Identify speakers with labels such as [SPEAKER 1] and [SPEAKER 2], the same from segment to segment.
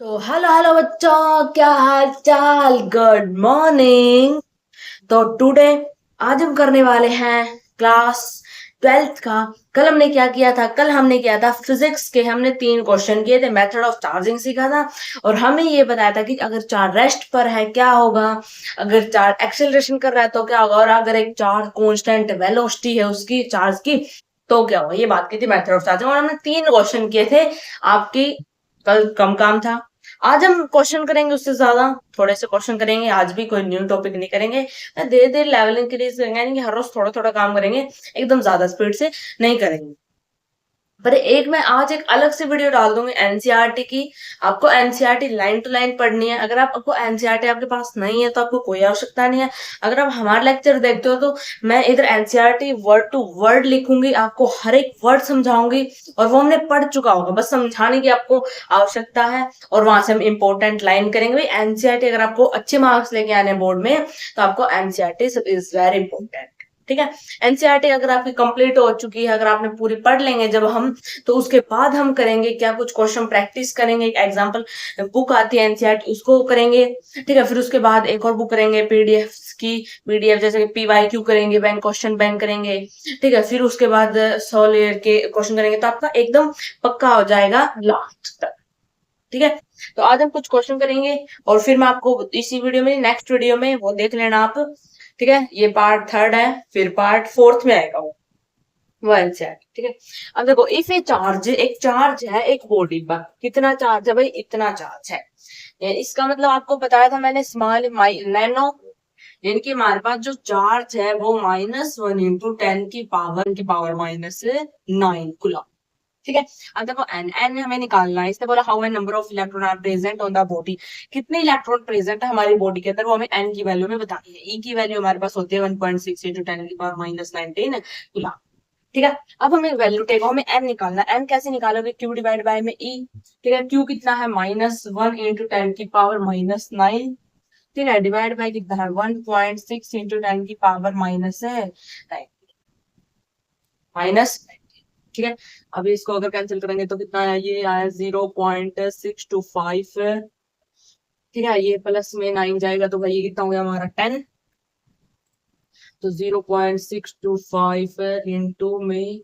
[SPEAKER 1] तो hello hello बच्चों, क्या हाल चाल। Good morning. तो टुडे आज हम करने वाले हैं क्लास 12th का। कल हमने क्या किया था? कल हमने किया था फिजिक्स के, हमने 3 क्वेश्चन किए थे, मेथड ऑफ चार्जिंग सीखा था। और हमें ये बताया था कि अगर चार्ज रेस्ट पर है क्या होगा, अगर चार्ज एक्सेलरेशन कर रहा है तो क्या होगा, और अगर एक चार्ज कांस्टेंट वेलोसिटी है उसकी चार्ज की तो क्या होगा। ये बात की थी मेथड ऑफ चार्जिंग, और हमने 3 क्वेश्चन किए थे। आपकी कल कम काम था। आज हम क्वेश्चन करेंगे उससे ज्यादा, थोड़े से क्वेश्चन करेंगे। आज भी कोई न्यू टॉपिक नहीं करेंगे, धीरे धीरे लेवल इंक्रीज करेंगे, यानी कि हर रोज थोड़ा थोड़ा काम करेंगे, एकदम ज्यादा स्पीड से नहीं करेंगे। पर एक मैं आज एक अलग से वीडियो डाल दूंगी एनसीईआरटी की। आपको एनसीईआरटी लाइन टू लाइन पढ़नी है। अगर आपको एनसीईआरटी आपके पास नहीं है तो आपको कोई आवश्यकता नहीं है। अगर आप हमारा लेक्चर देखते हो तो मैं इधर एनसीईआरटी वर्ड टू वर्ड लिखूंगी, आपको हर एक वर्ड समझाऊंगी, और वो हमने पढ़ चुका होगा, बस समझाने की आपको आवश्यकता है। और वहां से हम इंपॉर्टेंट लाइन करेंगे। भाई एनसीईआरटी अगर आपको अच्छे मार्क्स लेके आने बोर्ड में तो आपको एनसीईआरटी इज वेरी इंपॉर्टेंट। ठीक है। एनसीईआरटी अगर आपकी कंप्लीट हो चुकी है, अगर आपने पूरी पढ़ लेंगे जब हम, तो उसके बाद हम करेंगे क्या, कुछ क्वेश्चन प्रैक्टिस करेंगे। एक एग्जांपल बुक आती है एनसीईआरटी, उसको करेंगे। ठीक है। फिर उसके बाद एक और बुक करेंगे पीडीएफ की। पीडीएफ जैसे कि पीवाईक्यू करेंगे, बैंक क्वेश्चन बैंक करेंगे। ठीक है। फिर उसके बाद 100 लेयर के क्वेश्चन करेंगे, तो आपका एकदम पक्का हो जाएगा लास्ट तक। ठीक है। तो आज हम कुछ क्वेश्चन करेंगे, और फिर मैं आपको इसी वीडियो में, नेक्स्ट वीडियो में वो देख लेना आप। ठीक है। ये पार्ट थर्ड है, फिर पार्ट फोर्थ में आएगा वो एनसीईआरटी। ठीक है। अब देखो, इफ ए चार्ज, एक चार्ज है एक बॉडी पर, कितना चार्ज है भाई? इतना चार्ज है। इसका मतलब आपको बताया था मैंने, स्मॉल नैनो, यानी कि हमारे पास जो चार्ज है वो -1 × 10⁻⁹ -9 ठीक है। अब देखो एन एन हमें निकालना है। इसने बोला how many number of electron are present on the body, कितने इलेक्ट्रॉन प्रेजेंट है हमारी बॉडी के अंदर, वो हमें एन की वैल्यू में बतानी है। ई की वैल्यू हमारे पास होती है 1.6 × 10⁻⁻19 कूलम। ठीक है। अब हमें वैल्यू टेक, हमें एन निकालना है। एन कैसे निकालोगे? क्यू डिवाइड बाय में ई। ठीक है। क्यू कितना है? -1 × 10⁻⁹ ठीक है, डिवाइड बाय कितना है? 1.6 × 10⁻⁻9 माइनस। ठीक है। अभी इसको अगर कैंसिल करेंगे तो कितना है? ये आया 0.625। ठीक है। ये प्लस में 9 जाएगा तो भाई ये कितना हो गया हमारा? 10। तो 0.625 इंटू में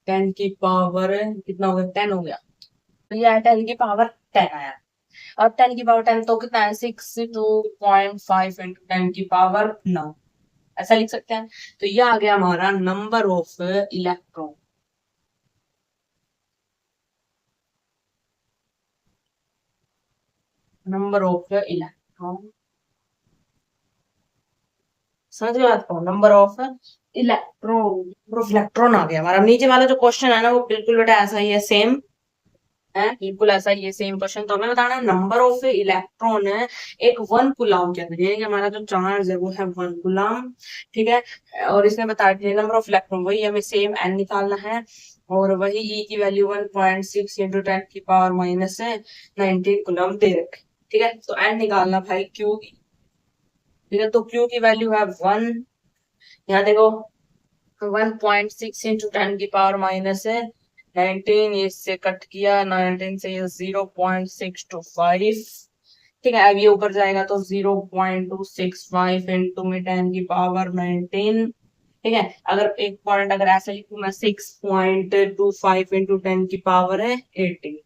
[SPEAKER 1] 10 की पावर कितना हो गया? 10 हो गया। तो ये 10 की पावर 10 आया। अब 10 की पावर 10 तो कितना है? 62.5 इंटू 10 की पावर 9, ऐसा लिख सकते हैं। तो ये आ गया हमारा number of electron. Number of electron, समझ गए बात को? Number of electron, number of electron आ गया हमारा। नीचे वाला जो क्वेश्चन है ना वो बिल्कुल बेटा ऐसा ही है, सेम है, बिल्कुल ऐसा ही है, सेम क्वेश्चन। तो हमें बताना है नंबर ऑफ इलेक्ट्रॉन है एक 1 कूलम के अंदर, यानी कि हमारा जो चार्ज है वो है 1 कूलम। ठीक है। और इसने बता दिया नंबर ऑफ इलेक्ट्रॉन, वही हमें सेम एन निकालना है। और वही ई की वैल्यू 1.6 × 10 की पावर -19 दे रखे। ठीक है। तो एन निकालना भाई क्यू। ठीक है। तो क्यू की वैल्यू है 1। यहाँ देखो 1.6 × 10⁻⁻19, इससे कट किया 19 से, ये 0.625। ठीक है। अब ये ऊपर जाएगा तो 0.265 इंटू में 10 की पावर 19। ठीक है। अगर एक पॉइंट अगर ऐसे लिखूं मैं, 6.25 इंटू 10 की पावर 18,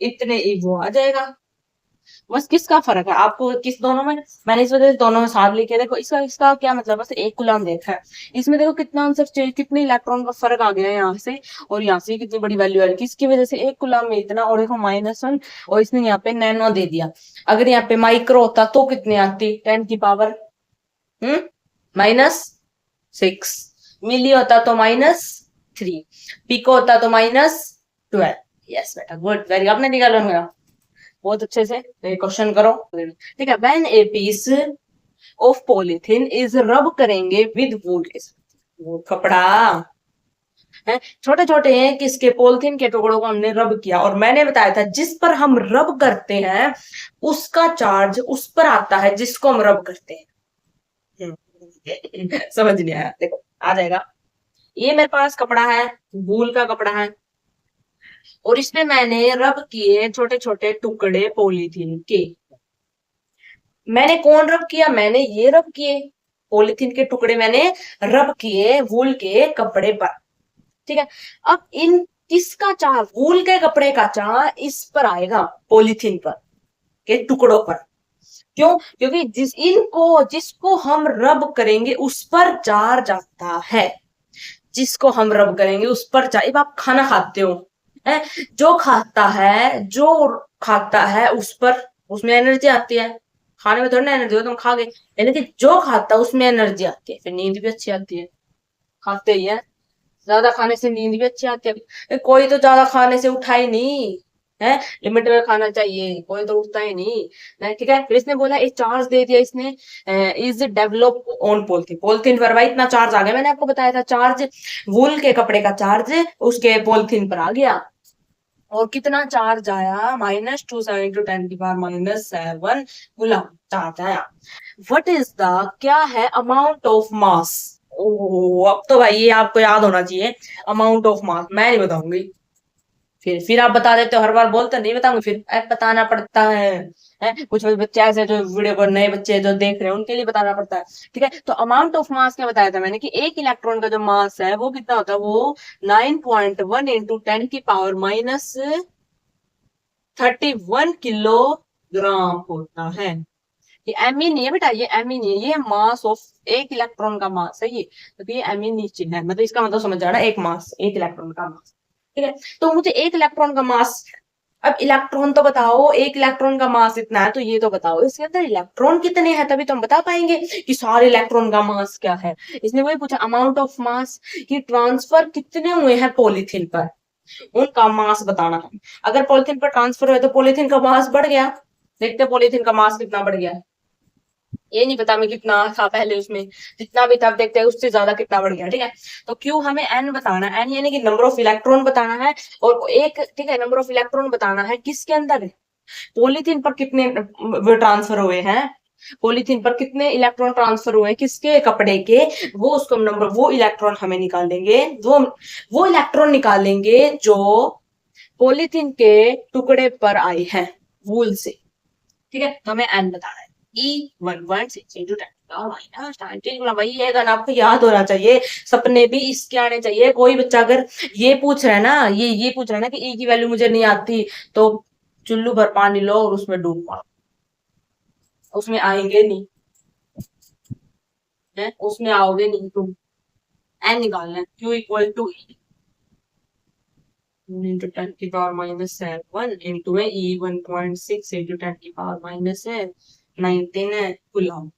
[SPEAKER 1] इतने ही वो आ जाएगा। बस किसका फर्क है आपको, किस दोनों में, मैंने इस वजह से दोनों में साथ लिखे। देखो इसका इसका क्या मतलब, बस 1 कूलम देखा है। इसमें देखो कितना आंसर चेंज, कितने इलेक्ट्रॉन का फर्क आ गया है यहाँ से और यहाँ से, कितनी बड़ी वैल्यू है किसकी वजह से? 1 कूलम में इतना, और देखो -1, और इसने यहाँ पे नैनो दे दिया। अगर यहाँ पे माइक्रो होता तो कितने आती? 10 की पावर -6। मिली होता तो -3। पिको होता तो -12। यस बेटा, गुड, वेरी, आपने निकाला मेरा बहुत अच्छे से। क्वेश्चन करो। ठीक है। When a piece of polythene is rub करेंगे विद वूल, वो कपड़ा है, छोटे छोटे हैं, किसके? पॉलीथीन के टुकड़ों को हमने रब किया, और मैंने बताया था जिस पर हम रब करते हैं उसका चार्ज उस पर आता है जिसको हम रब करते हैं। समझ नहीं आया? देखो आ जाएगा। ये मेरे पास कपड़ा है, वूल का कपड़ा है। और इसमें मैंने रब किए छोटे छोटे टुकड़े पॉलीथीन के। मैंने कौन रब किया? मैंने ये रब किए पॉलीथीन के टुकड़े, मैंने रब किए वूल के कपड़े पर। ठीक है, अब इन किसका चार्ज, वूल के कपड़े का चार्ज इस पर आएगा, पॉलीथीन पर के टुकड़ों पर। क्यों? क्योंकि जिसको हम रब करेंगे उस पर चार्ज आता है। जिसको हम रब करेंगे उस पर चार्ज। आप खाना खाते हो, है, जो खाता है उस पर, उसमें एनर्जी आती है। खाने में थोड़ी ना एनर्जी हो, तुम खा गए, यानी कि जो खाता है उसमें एनर्जी आती है, फिर नींद भी अच्छी आती है। खाते ही है, ज्यादा खाने से नींद भी अच्छी आती है। कोई तो ज्यादा खाने से उठा ही नहीं है, लिमिट में खाना चाहिए, कोई तो उठता ही नहीं। ठीक है, फिर इसने बोला एक चार्ज दे दिया इसने, is develop on polythene. Polythene पर भाई इतना चार्ज आ गया, मैंने आपको बताया था चार्ज, वूल के कपड़े का चार्ज उसके पॉलिथीन पर आ गया। और कितना चार्ज आया? -2 × 10⁻⁻⁷ गुलाम चार्ज आया। व्हाट इज द, क्या है अमाउंट ऑफ मास? ओह, अब तो भाई ये आपको याद होना चाहिए, अमाउंट ऑफ मास। मैं नहीं बताऊंगी, फिर आप बता देते हो, हर बार बोलते नहीं बताऊंगी, फिर बताना पड़ता है कुछ बच्चे ऐसे जो वीडियो को, नए बच्चे जो देख रहे हैं उनके लिए बताना पड़ता है। ठीक है, तो अमाउंट ऑफ मास क्या बताया था मैंने कि एक इलेक्ट्रॉन का जो मास है वो कितना होता है, वो 9.1 × 10⁻31 किलोग्राम होता है। ये एम ही नहीं है बेटा, ये एम ही नहीं है, ये मास ऑफ, एक इलेक्ट्रॉन का मास है ये। तो ये एम ही नीचे है, मतलब इसका मतलब समझ जाना, एक मास, एक इलेक्ट्रॉन का मास। ठीक है, तो मुझे एक इलेक्ट्रॉन का मास, अब इलेक्ट्रॉन तो बताओ, एक इलेक्ट्रॉन का मास इतना है, तो ये तो बताओ इसके अंदर इलेक्ट्रॉन कितने हैं, तभी तो हम बता पाएंगे कि सारे इलेक्ट्रॉन का मास क्या है। इसने वही पूछा अमाउंट ऑफ मास, कि ट्रांसफर कितने हुए हैं पॉलीथीन पर, उनका मास बताना है। अगर पॉलीथीन पर ट्रांसफर हुए तो पॉलीथीन का मास बढ़ गया, देखते पॉलीथीन का मास कितना बढ़ गया। ये नहीं पता मैं कितना था पहले, उसमें जितना भी था देखते हैं उससे ज्यादा कितना बढ़ गया। ठीक है, तो क्यों हमें एन बताना है, एन यानी कि नंबर ऑफ इलेक्ट्रॉन बताना है, और एक, ठीक है, नंबर ऑफ इलेक्ट्रॉन बताना है किसके अंदर, पॉलीथीन पर कितने वो ट्रांसफर हुए हैं, पॉलीथीन पर कितने इलेक्ट्रॉन ट्रांसफर हुए हैं किसके कपड़े के, वो उसको नंबर, वो इलेक्ट्रॉन हमें निकालेंगे, वो इलेक्ट्रॉन निकालेंगे जो पॉलीथीन के टुकड़े पर आए हैं वूल से। ठीक है, तो हमें एन बताना है। E 1.6 × 10⁻⁻⁹ वही है, गन आपको याद होना चाहिए, सपने भी इसके आने चाहिए। कोई बच्चा अगर ये पूछ रहा है ना, ये पूछ रहा है ना कि ई की वैल्यू मुझे नहीं आती, तो चुल्लू भर पानी लो और उसमें डूब मारो, उसमें आएंगे नहीं है, उसमें आओगे नहीं तुम। एन निकालना है, Q = (10⁻⁷ into E 1.6 × 10⁻⁻19 है कूलम।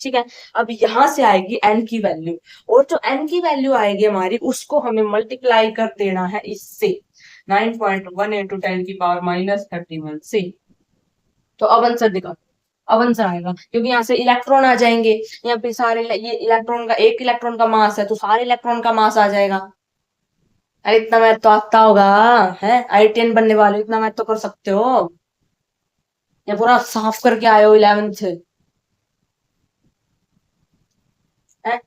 [SPEAKER 1] ठीक है, अब यहां से आएगी एन की वैल्यू, और जो एन की वैल्यू आएगी हमारी, उसको हमें मल्टीप्लाई कर देना है इससे, 9.1 × 10⁻31 से। तो अब आंसर दिखा, अब आंसर आएगा, क्योंकि यहाँ से इलेक्ट्रॉन आ जाएंगे, यहाँ पे सारे, ये इलेक्ट्रॉन का, एक इलेक्ट्रॉन का मास है तो सारे इलेक्ट्रॉन का मास आ जाएगा। अरे इतना मैथ तो आता होगा, है IITian बनने वाले, इतना मैथ तो कर सकते हो, या पूरा साफ करके आए हो 11th है।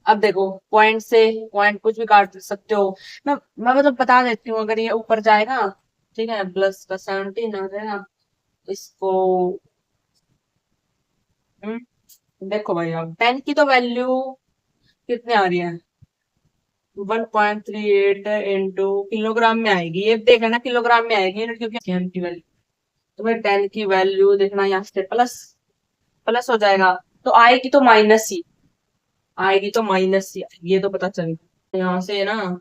[SPEAKER 1] अब देखो, पॉइंट से पॉइंट कुछ भी काट सकते हो, मैं मतलब बता देती हूँ, अगर ये ऊपर जाएगा, ठीक है, प्लस का 17 आ जाएगा इसको। देखो भाई, अब 10 की तो वैल्यू कितने आ रही है, 1.38 इंटू किलोग्राम में आएगी, ये देख लेना किलोग्राम में आएगी, क्योंकि 10 की वैल्यू, तो भाई 10 की वैल्यू देखना, यहाँ से प्लस प्लस हो जाएगा, तो आएगी तो माइनस ही, आएगी तो माइनस ही आएगी, ये तो पता चलेगा यहाँ से ना,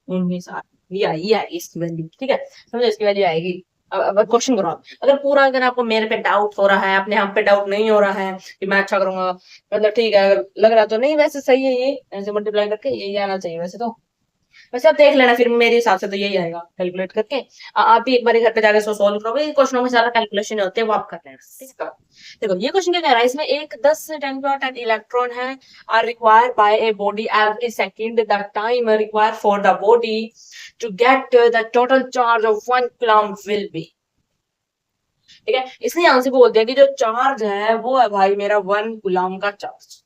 [SPEAKER 1] 19 ये आई इसकी वैल्यू। ठीक है, समझो इसकी वैल्यू आएगी। अब क्वेश्चन करो आप, अगर पूरा, अगर आपको मेरे पे डाउट हो रहा है, अपने आप पे डाउट नहीं हो रहा है कि मैं अच्छा करूंगा, मतलब ठीक है, अगर लग रहा तो नहीं, वैसे सही है, ये ऐसे मल्टीप्लाई करके यही आना चाहिए वैसे तो। वैसे आप देख लेना, फिर मेरे हिसाब से तो यही आएगा कैलकुलेट करके। आप भी एक बार घर पे जाके सो सोल्व करोगे, इन क्वेश्चनों में ज्यादा कैलकुलेशन होते हैं, वो आप कर लेना। ठीक है, देखो ये क्वेश्चन क्या कह रहा है, इसमें एक 10⁻10 इलेक्ट्रॉन है, are required by a body every second, the time required for the body to get the total charge of 1 coulomb will be. ठीक है, इसने यहां से बोल दिया कि जो चार्ज है वो है भाई मेरा 1 कूलम का चार्ज,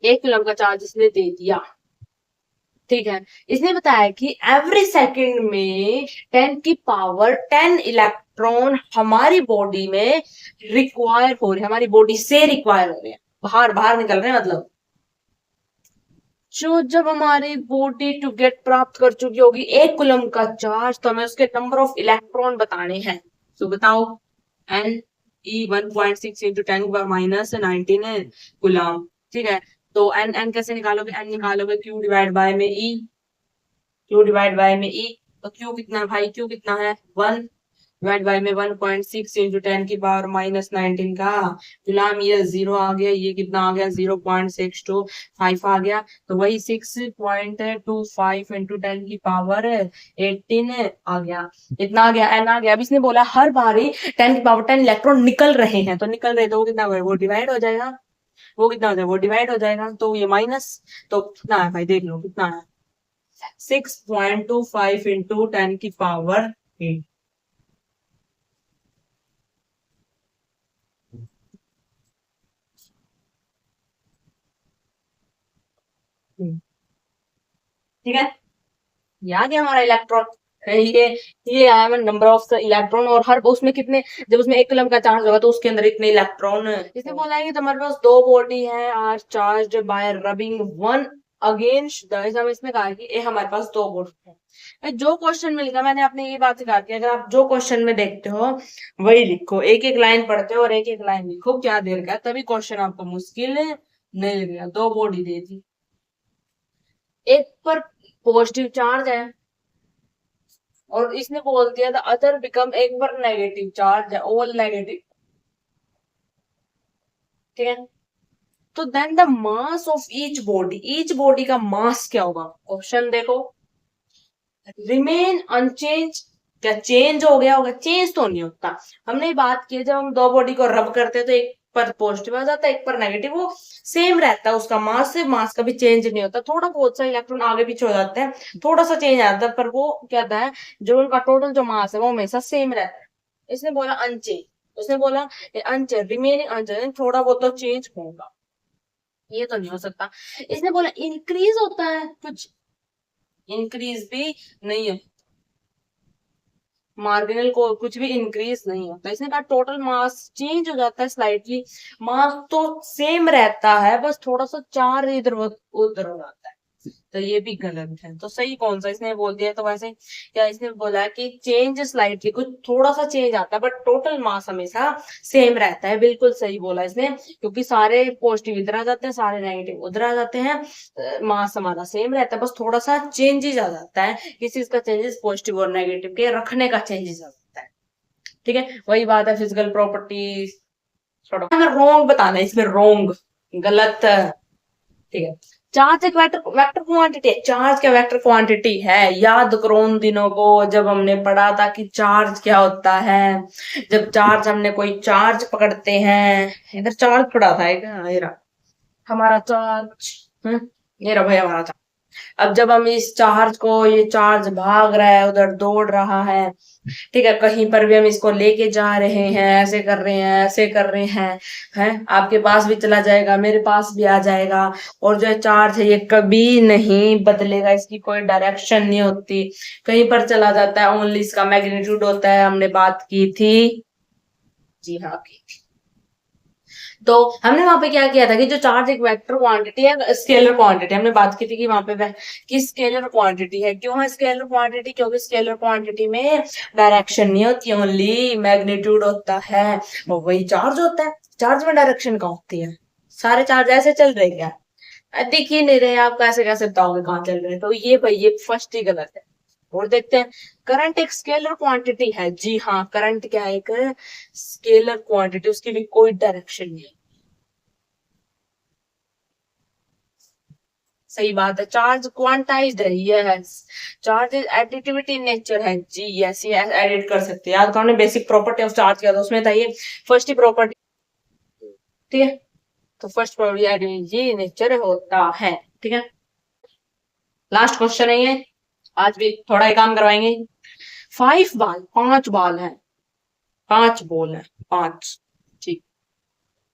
[SPEAKER 1] 1 कूलम का चार्ज इसने दे दिया। ठीक है। इसने बताया कि एवरी सेकंड में 10 इलेक्ट्रॉन हमारी बॉडी में रिक्वायर हो रहे हैं, हमारी बॉडी से रिक्वायर हो रहे हैं, बाहर बाहर निकल रहे हैं मतलब। जो जब हमारी बॉडी टू गेट प्राप्त कर चुकी होगी 1 कूलम का चार्ज, तो हमें उसके नंबर ऑफ इलेक्ट्रॉन बताने हैं। तो बताओ, एन ई 1.6 इंटू 10⁻19 है कूलम। ठीक है, तो एन एन कैसे निकालोगे? एन निकालोगे क्यू डिवाइड बाय में ई, क्यू डिवाइड बाय में ई। तो क्यू कितना है भाई? क्यू कितना है? 1 डिवाइड बाय में 1.6 इंटू 10⁻19 का गुलाम, ये 0 आ गया, ये कितना आ गया? 0.625 आ गया। तो वही 6.25 इंटू 10⁻18 आ गया। इतना आ गया, एन आ गया। अब इसने बोला हर बारी 10⁻10 इलेक्ट्रॉन निकल रहे हैं, तो निकल रहे तो वो कितना वो डिवाइड हो जाएगा, वो कितना हो जाएगा? वो डिवाइड हो जाएगा। तो ये माइनस, तो कितना है भाई? देख लो कितना है, 6.25 इंटू 10⁸8। ठीक है, ये आ गया हमारा इलेक्ट्रॉन। ये ये आया मैं नंबर ऑफ इलेक्ट्रॉन, और हर उसमें कितने, जब उसमें 1 कूलम का चार्ज होगा तो उसके अंदर इतने इलेक्ट्रॉन। इसने बोला है कि तुम्हारे पास दो बॉडी है are charged by rubbing one against the, हम इसमें कहा कि ये हमारे पास दो बॉडी है। जो क्वेश्चन मिलेगा, मैंने आपने ये बात सिखा दी, अगर आप जो क्वेश्चन में देखते हो वही लिखो, एक एक लाइन पढ़ते हो और एक एक लाइन लिखो क्या दे रखा है, तभी क्वेश्चन आपको मुश्किल नहीं लगेगा। दो बॉडी दे दी, एक पर पॉजिटिव चार्ज है और इसने बोल दिया था अदर बिकम, एक पर नेगेटिव चार्ज है, ऑल नेगेटिव। ठीक है, तो then the mass of each body का मास क्या होगा? ऑप्शन देखो, रिमेन अनचेंज, क्या चेंज हो गया होगा? चेंज तो नहीं होता। हमने बात की जब हम दो बॉडी को रब करते हैं तो एक पर पॉजिटिव आ जाता है, एक पर नेगेटिव, वो सेम रहता है उसका मास, से मास का भी चेंज नहीं होता, थोड़ा बहुत सा इलेक्ट्रॉन आगे पीछे हो जाते हैं, थोड़ा सा चेंज आता है, पर वो क्या होता है, जो उनका टोटल जो मास है वो हमेशा सेम रहता है। इसने बोला अनचेंज, उसने बोला अनचेंज, रिमेनिंग अनचेंज, थोड़ा बहुत तो चेंज होगा, ये तो नहीं हो सकता। इसने बोला इंक्रीज होता है, कुछ इंक्रीज भी नहीं है, मार्जिनल को कुछ भी इंक्रीज नहीं होता। इसने कहा टोटल मास चेंज हो जाता है स्लाइटली, मास तो सेम रहता है, बस थोड़ा सा चार्ज इधर उधर हो जाता है। तो ये भी गलत है। तो सही कौन सा इसने बोल दिया? तो वैसे क्या इसने बोला कि चेंज स्लाइटली, कुछ थोड़ा सा चेंज आता है बट टोटल मास हमेशा सेम रहता है। बिल्कुल सही बोला इसने, क्योंकि सारे पॉजिटिव इधर आ जाते हैं, सारे नेगेटिव उधर आ जाते हैं, मास हमारा सेम रहता है, बस थोड़ा सा चेंजेस आ जाता है, किसी चीज का चेंजेस पॉजिटिव और नेगेटिव के रखने का चेंजेस आ जाता है। ठीक है, वही बात है फिजिकल प्रॉपर्टीज। रोंग बताना है इसमें, रोंग, गलत। ठीक है, चार्ज एक वेक्टर वेक्टर क्वांटिटी है। चार्ज क्या वेक्टर क्वांटिटी है? याद करो उन दिनों को जब हमने पढ़ा था कि चार्ज क्या होता है। जब चार्ज, हमने कोई चार्ज पकड़ते हैं, इधर चार्ज पड़ा था एक, ये रहा हमारा चार्ज, ये रहा भाई हमारा चार्ज। अब जब हम इस चार्ज को, ये चार्ज भाग रहा है, उधर दौड़ रहा है, ठीक है, कहीं पर भी हम इसको लेके जा रहे हैं, ऐसे कर रहे हैं, ऐसे कर रहे हैं, आपके पास भी चला जाएगा, मेरे पास भी आ जाएगा। और जो चार्ज है ये कभी नहीं बदलेगा, इसकी कोई डायरेक्शन नहीं होती, कहीं पर चला जाता है, ओनली इसका मैग्नीट्यूड होता है। हमने बात की थी, जी हाँ की थी। तो हमने वहां पे क्या किया था कि जो चार्ज एक वेक्टर क्वांटिटी है, स्केलर क्वांटिटी, हमने बात की थी कि वहां पे कि स्केलर क्वांटिटी है। क्यों है स्केलर क्वांटिटी? क्योंकि स्केलर क्वांटिटी में डायरेक्शन नहीं होती, ओनली मैग्नीट्यूड होता है, और वही चार्ज होता है। चार्ज में डायरेक्शन कहाँ होती है? सारे चार्ज ऐसे चल रहे क्या? दिख ही नहीं रहे, आप कैसे कैसे बताओगे कहाँ चल रहे हैं? तो ये भाई ये फर्स्ट ही गलत है। और देखते हैं, करंट एक स्केलर क्वांटिटी है। जी हाँ, करंट क्या है? एक स्केलर क्वांटिटी, उसकी भी कोई डायरेक्शन नहीं। सही बात है। चार्ज क्वांटाइज्ड है, yes. Charge is additivity nature है, जी यस, ये एडिट कर सकते हैं। याद करो ने बेसिक प्रॉपर्टी ऑफ चार्ज किया था, उसमें था ये फर्स्ट ही प्रॉपर्टी। ठीक है, तो फर्स्ट प्रॉपर्टी एडिटिविटी नेचर होता है। ठीक है, लास्ट क्वेश्चन है ये, आज भी थोड़ा ही काम करवाएंगे। 5 बॉल, 5 बॉल है, 5 बॉल है, 5। ठीक,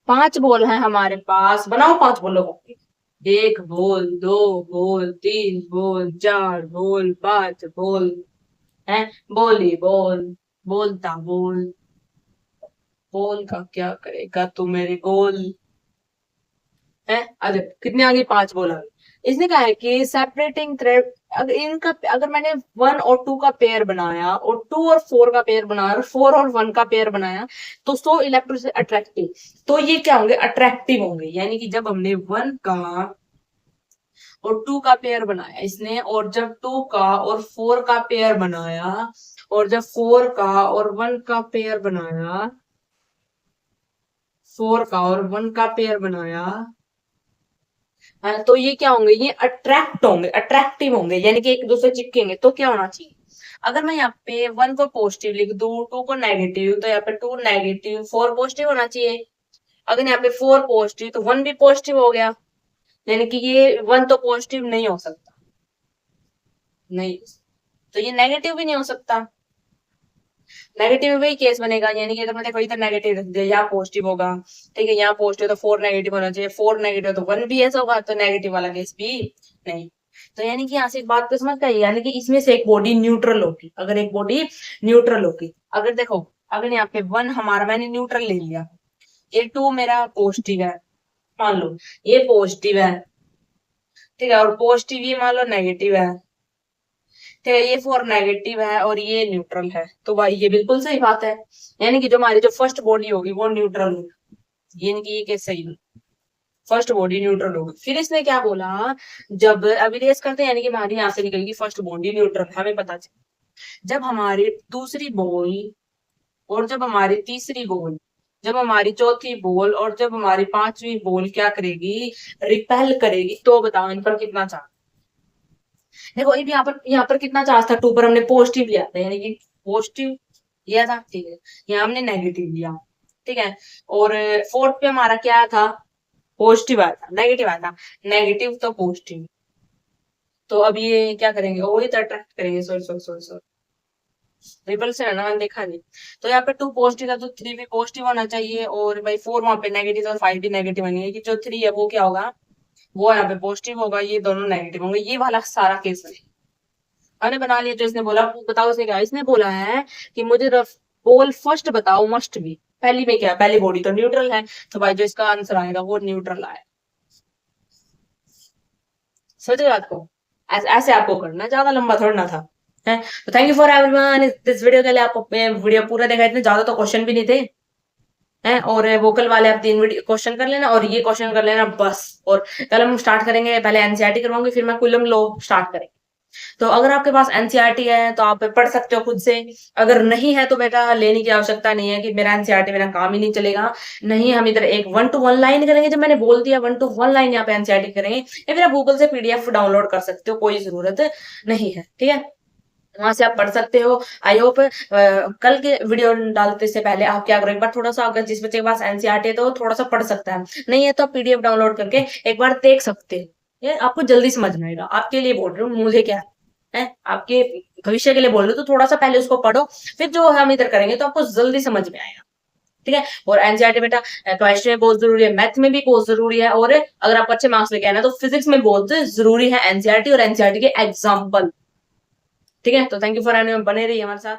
[SPEAKER 1] 5 बॉल है हमारे पास, बनाओ 5 बॉलों को। एक बोल, दो बोल, तीन बोल, चार बोल, पांच बोल है। बोली बोल, बोलता बोल, बोल का क्या करेगा तू मेरे गोल है। अरे कितने आगे, पांच बोल आगे। इसने कहा है कि सेपरेटिंग थ्रेड, अगर मैंने वन और टू का पेयर बनाया और टू और फोर का पेयर बनाया और फोर और वन का पेयर बनाया, तो सो इलेक्ट्रो से अट्रैक्टिव, तो ये क्या होंगे, अट्रैक्टिव होंगे। यानी कि जब हमने वन का और टू का पेयर बनाया इसने, और जब टू का और फोर का पेयर बनाया, और जब फोर का और वन का पेयर बनाया, फोर का और वन का पेयर बनाया, तो ये क्या होंगे, ये अट्रैक्ट होंगे, अट्रैक्टिव होंगे, यानी कि एक दूसरे चिपकेंगे। तो क्या होना चाहिए, अगर मैं यहाँ पे वन को पॉजिटिव लिख दूं, टू को नेगेटिव, तो यहाँ पे टू नेगेटिव, फोर पॉजिटिव होना चाहिए। अगर यहाँ पे फोर पॉजिटिव तो वन भी पॉजिटिव हो गया, यानी कि ये वन तो पॉजिटिव नहीं हो सकता, नहीं, तो ये नेगेटिव भी नहीं हो सकता। नेगेटिव में वही केस बनेगा, यानी कि अगर मैं देखो इधर नेगेटिव रख दिया, यहाँ पॉजिटिव होगा, ठीक है, यहाँ पॉजिटिव तो फोर नेगेटिव होना चाहिए, फोर नेगेटिव तो वन भी ऐसा होगा, तो नेगेटिव वाला केस भी नहीं। तो यानी कि यहाँ से एक बात को समझ गए, यानी कि इसमें से एक बॉडी न्यूट्रल होगी, अगर एक बॉडी न्यूट्रल होगी, अगर देखो, अगर यहाँ पे वन हमारा मैंने न्यूट्रल ले लिया, ये टू मेरा पॉजिटिव है, मान लो ये पॉजिटिव है, ठीक है, और पॉजिटिव ये मान लो नेगेटिव है, ठीक है, ये फोर नेगेटिव है और ये न्यूट्रल है, तो भाई ये बिल्कुल सही बात है। यानी कि जो हमारी जो फर्स्ट बॉडी होगी वो न्यूट्रल होगी, यानी कि ये केस सही है, फर्स्ट बॉडी न्यूट्रल होगी। फिर इसने क्या बोला, जब अभी रेस करते हैं, यानी कि हमारी यहाँ से निकलेगी फर्स्ट बॉडी न्यूट्रल, हमें पता चले जब हमारी दूसरी बॉल और जब हमारी तीसरी बॉल, जब हमारी चौथी बॉल और जब हमारी पांचवी बॉल क्या करेगी, रिपेल करेगी, तो बताओ इन पर कितना चार्ज। देखो ये भी यहाँ पर कितना चार्ज था, टू पर हमने पॉजिटिव लिया था, यानी कि पॉजिटिव लिया था, ठीक है, यहाँ हमने नेगेटिव लिया, ठीक है, और फोर्थ पे हमारा क्या था, पॉजिटिव आया था, नेगेटिव आया था, नेगेटिव तो पॉजिटिव, तो अब ये क्या करेंगे, वही तो अट्रैक्ट करेंगे, sorry sorry sorry sorry, ripple से है ना, मैंने देखा नहीं। तो यहाँ पे टू पॉजिटिव था तो थ्री भी पॉजिटिव होना चाहिए, और भाई फोर वहां पे नेगेटिव था, फाइव भी नेगेटिव होनी है, कि जो थ्री है वो क्या होगा, वो यहाँ पे पॉजिटिव होगा, ये दोनों नेगेटिव होंगे, ये वाला सारा केस है। मैंने बना लिया, तो इसने बोला बताओ इसने क्या, इसने बोला है कि मुझे रफ पोल फर्स्ट बताओ, मस्ट भी, पहली में क्या, पहली बॉडी तो न्यूट्रल है, तो भाई जो इसका आंसर आएगा वो न्यूट्रल आए। समझ गए आपको, ऐसे आपको करना, ज्यादा लंबा थोड़ा ना था है। तो थैंक यू फॉर एवरीवन, इस वीडियो के लिए आपको वीडियो पूरा देखा, इतने ज्यादा तो क्वेश्चन भी नहीं थे हैं, और वोकल वाले आप तीन वीडियो क्वेश्चन कर लेना और ये क्वेश्चन कर लेना बस। और कल हम स्टार्ट करेंगे, पहले एनसीईआरटी करवाऊंगी, फिर मैं कुलम लो स्टार्ट करेंगे। तो अगर आपके पास एनसीईआरटी है तो आप पढ़ सकते हो खुद से, अगर नहीं है तो बेटा लेने की आवश्यकता नहीं है कि मेरा एनसीईआरटी मेरा काम ही नहीं चलेगा। नहीं, हम इधर एक वन टू वन लाइन करेंगे, जब मैंने बोल दिया वन टू वन लाइन यहाँ पे एनसीईआरटी करेंगे, या फिर आप गूगल से पीडीएफ डाउनलोड कर सकते हो, कोई जरूरत नहीं है, ठीक है, वहां से आप पढ़ सकते हो। आई होप कल के वीडियो डालते से पहले आप क्या करो, एक बार थोड़ा सा, अगर जिस बच्चे के पास एनसीईआरटी है तो वो थोड़ा सा पढ़ सकता है, नहीं है तो आप पीडीएफ डाउनलोड करके एक बार देख सकते हो, ये आपको जल्दी समझ में आएगा। आपके लिए बोल रही हूँ, मुझे क्या है, आपके भविष्य के लिए बोल रही हूँ, तो थोड़ा सा पहले उसको पढ़ो, फिर जो हम इधर करेंगे तो आपको जल्दी समझ में आएगा, ठीक है। और एनसीईआरटी बेटा केमिस्ट्री में बहुत जरूरी है, मैथ में भी बहुत जरूरी है, और अगर आपको अच्छे मार्क्स लेके आना तो फिजिक्स में बहुत जरूरी है एनसीईआरटी और एनसीईआरटी के एग्जाम्पल, ठीक है। तो थैंक यू फॉर बने रहिए हमारे साथ।